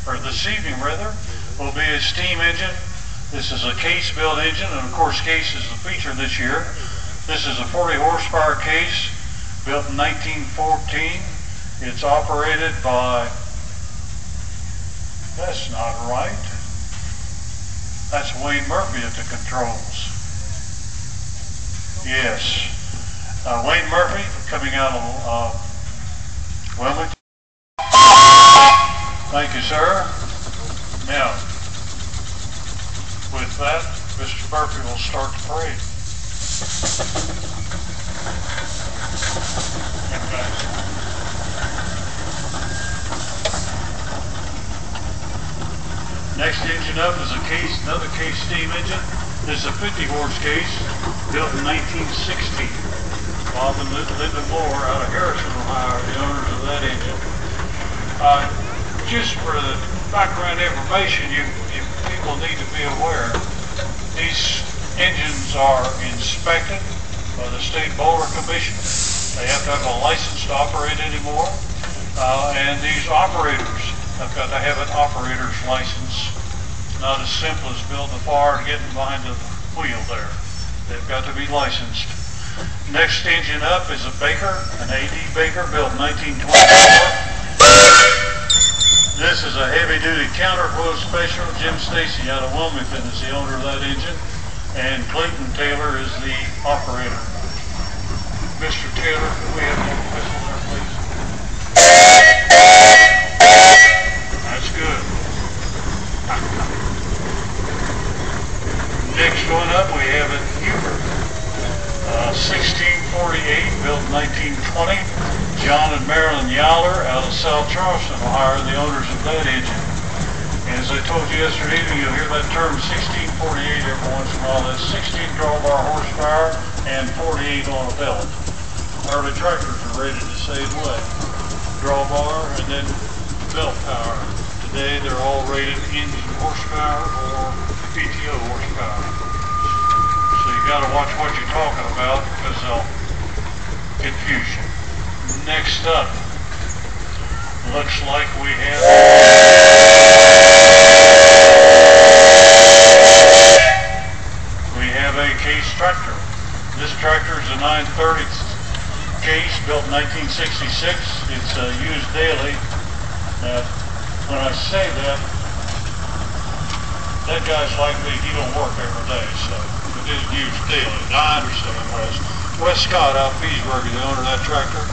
or this evening rather, will be a steam engine. This is a case-built engine, and of course case is the feature this year. This is a 40 horsepower case, built in 1914. It's operated by, that's not right. That's Wayne Murphy at the controls. Yes. Wayne Murphy coming out of Wilmington. Thank you, sir. Now, with that, Mr. Murphy will start the parade. Next engine up is another case steam engine. This is a 50 horse case built in 1960. Bob and Linda Moore out of Harrison, Ohio, are the owners of that engine. Just for the background information, you people need to be aware, these engines are inspected by the State Boulder Commission. They have to have a license to operate anymore. And these operators have got to have an operator's license. Not as simple as building a bar and getting behind the wheel there. They've got to be licensed. Next engine up is a Baker, an AD Baker, built in 1924. This is a heavy-duty counterflow special. Jim Stacy out of Wilmington is the owner of that engine, and Clayton Taylor is the operator. Mr. Taylor, can we have that whistle there, please? That's good. Next one up, we have a Huber, 1648, built in 1920. John and Marilyn Yowler out of South Charleston, Ohio, are the owners of that engine. And as I told you yesterday, you'll hear that term 1648 every once in a while. That's 16 drawbar horsepower and 48 on a belt. Early tractors are rated the same way. Drawbar and then belt power. Today they're all rated engine horsepower or PTO horsepower. So you got to watch what you're talking about because they'll confuse you. Next up, looks like we have a case tractor. This tractor is a 930 case built in 1966. It's used daily. When I say that, that guy's like me. He don't work every day, so it is used daily. I understand, Wes. Wes Scott out of Petersburg is the owner of that tractor.